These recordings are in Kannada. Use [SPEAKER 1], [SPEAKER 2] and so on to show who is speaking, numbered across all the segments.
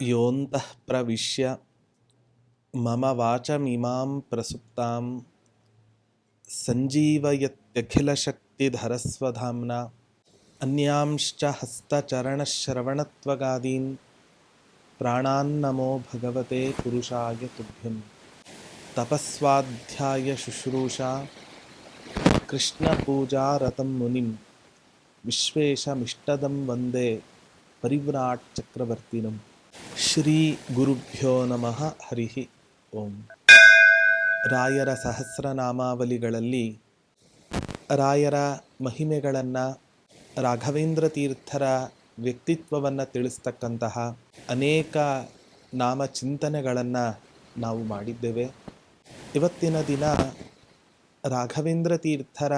[SPEAKER 1] ಯೋಂತಃ ಪ್ರವಿಶ್ಯ ಮಮ ವಾಚಮಿಮಾಂ ಪ್ರಸುಪ್ತಾಂ ಸಂಜೀವಯತ್ಯಖಿಲಶಕ್ತಿಧರಸ್ವಧಾಮ್ನಾ ಅನ್ಯಾಂಶ್ಚ ಹಸ್ತಚರಣಶ್ರವಣತ್ವಗಾದೀನ್ ಪ್ರಾಣಾನ್ನಮೋ ಭಗವತೆ ಪುರುಷಾಯ ತುಭ್ಯಂ. ತಪಸ್ವಾಧ್ಯಾಯ ಶುಶ್ರೂಷಾ ಕೃಷ್ಣಪೂಜಾರತಂ ಮುನಿಂ ವಿಶ್ವೇಶಮಿಷ್ಟದಂ ವಂದೇ ಪರಿವ್ರಾಟ್ ಚಕ್ರವರ್ತಿನಂ. ಶ್ರೀ ಗುರುಭ್ಯೋ ನಮಃ. ಹರಿ ಓಂ. ರಾಯರ ಸಹಸ್ರನಾಮಾವಲಿಗಳಲ್ಲಿ ರಾಯರ ಮಹಿಮೆಗಳನ್ನು, ರಾಘವೇಂದ್ರ ತೀರ್ಥರ ವ್ಯಕ್ತಿತ್ವವನ್ನು ತಿಳಿಸ್ತಕ್ಕಂತಹ ಅನೇಕ ನಾಮಚಿಂತನೆಗಳನ್ನು ನಾವು ಮಾಡಿದ್ದೇವೆ. ಇವತ್ತಿನ ದಿನ ರಾಘವೇಂದ್ರ ತೀರ್ಥರ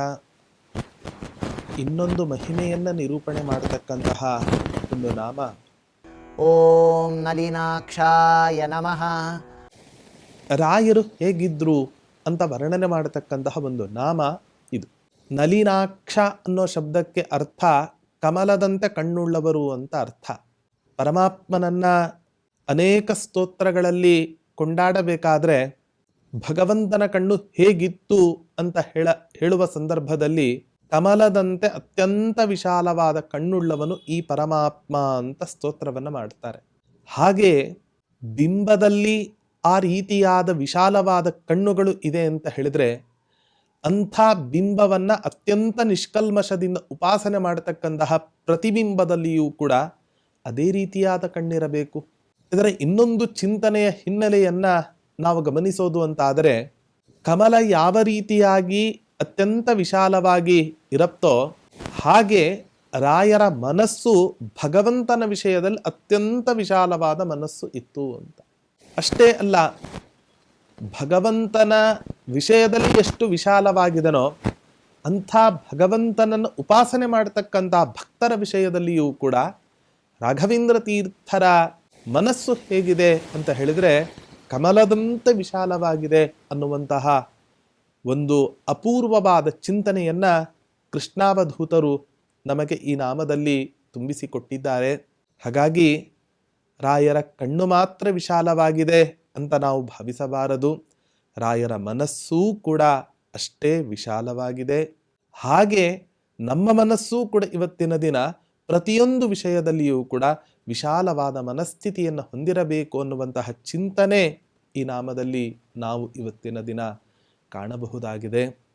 [SPEAKER 1] ಇನ್ನೊಂದು ಮಹಿಮೆಯನ್ನು ನಿರೂಪಣೆ ಮಾಡತಕ್ಕಂತಹ ಒಂದು ನಾಮ
[SPEAKER 2] ಓಂ ನಲಿನಾಕ್ಷಾಯ ನಮಃ.
[SPEAKER 1] ರಾಯರು ಹೇಗಿದ್ರು ಅಂತ ವರ್ಣನೆ ಮಾಡತಕ್ಕಂತಹ ಒಂದು ನಾಮ ಇದು. ನಲಿನಾಕ್ಷ ಅನ್ನೋ ಶಬ್ದಕ್ಕೆ ಅರ್ಥ ಕಮಲದಂತೆ ಕಣ್ಣುಳ್ಳವರು ಅಂತ ಅರ್ಥ. ಪರಮಾತ್ಮನನ್ನ ಅನೇಕ ಸ್ತೋತ್ರಗಳಲ್ಲಿ ಕೊಂಡಾಡಬೇಕಾದ್ರೆ ಭಗವಂತನ ಕಣ್ಣು ಹೇಗಿತ್ತು ಅಂತ ಹೇಳುವ ಸಂದರ್ಭದಲ್ಲಿ ಕಮಲದಂತೆ ಅತ್ಯಂತ ವಿಶಾಲವಾದ ಕಣ್ಣುಳ್ಳವನು ಈ ಪರಮಾತ್ಮ ಅಂತ ಸ್ತೋತ್ರವನ್ನು ಮಾಡ್ತಾರೆ. ಹಾಗೆ ಬಿಂಬದಲ್ಲಿ ಆ ರೀತಿಯಾದ ವಿಶಾಲವಾದ ಕಣ್ಣುಗಳು ಇದೆ ಅಂತ ಹೇಳಿದ್ರೆ, ಅಂಥ ಬಿಂಬವನ್ನು ಅತ್ಯಂತ ನಿಷ್ಕಲ್ಮಶದಿಂದ ಉಪಾಸನೆ ಮಾಡತಕ್ಕಂತಹ ಪ್ರತಿಬಿಂಬದಲ್ಲಿಯೂ ಕೂಡ ಅದೇ ರೀತಿಯಾದ ಕಣ್ಣಿರಬೇಕು. ಇದರ ಇನ್ನೊಂದು ಚಿಂತನೆಯ ಹಿನ್ನೆಲೆಯನ್ನು ನಾವು ಗಮನಿಸೋದು ಅಂತಾದರೆ, ಕಮಲ ಯಾವ ರೀತಿಯಾಗಿ ಅತ್ಯಂತ ವಿಶಾಲವಾಗಿ ಇರುತ್ತೋ ಹಾಗೆ ರಾಯರ ಮನಸ್ಸು ಭಗವಂತನ ವಿಷಯದಲ್ಲಿ ಅತ್ಯಂತ ವಿಶಾಲವಾದ ಮನಸ್ಸು ಇತ್ತು ಅಂತ. ಅಷ್ಟೇ ಅಲ್ಲ, ಭಗವಂತನ ವಿಷಯದಲ್ಲಿ ಎಷ್ಟು ವಿಶಾಲವಾಗಿದನೋ ಅಂಥ ಭಗವಂತನನ್ನು ಉಪಾಸನೆ ಮಾಡತಕ್ಕಂಥ ಭಕ್ತರ ವಿಷಯದಲ್ಲಿಯೂ ಕೂಡ ರಾಘವೇಂದ್ರ ತೀರ್ಥರ ಮನಸ್ಸು ಹೇಗಿದೆ ಅಂತ ಹೇಳಿದರೆ ಕಮಲದಂತೆ ವಿಶಾಲವಾಗಿದೆ ಅನ್ನುವಂತಹ ಒಂದು ಅಪೂರ್ವವಾದ ಚಿಂತನೆಯನ್ನು ಕೃಷ್ಣಾವಧೂತರು ನಮಗೆ ಈ ನಾಮದಲ್ಲಿ ತುಂಬಿಸಿಕೊಟ್ಟಿದ್ದಾರೆ. ಹಾಗಾಗಿ ರಾಯರ ಕಣ್ಣು ಮಾತ್ರ ವಿಶಾಲವಾಗಿದೆ ಅಂತ ನಾವು ಭಾವಿಸಬಾರದು. ರಾಯರ ಮನಸ್ಸೂ ಕೂಡ ಅಷ್ಟೇ ವಿಶಾಲವಾಗಿದೆ. ಹಾಗೆ ನಮ್ಮ ಮನಸ್ಸೂ ಕೂಡ ಇವತ್ತಿನ ದಿನ ಪ್ರತಿಯೊಂದು ವಿಷಯದಲ್ಲಿಯೂ ಕೂಡ ವಿಶಾಲವಾದ ಮನಸ್ಥಿತಿಯನ್ನು ಹೊಂದಿರಬೇಕು ಅನ್ನುವಂತಹ ಚಿಂತನೆ ಈ ನಾಮದಲ್ಲಿ ನಾವು ಇವತ್ತಿನ ದಿನ ಕಾಣಬಹುದಾಗಿದೆ.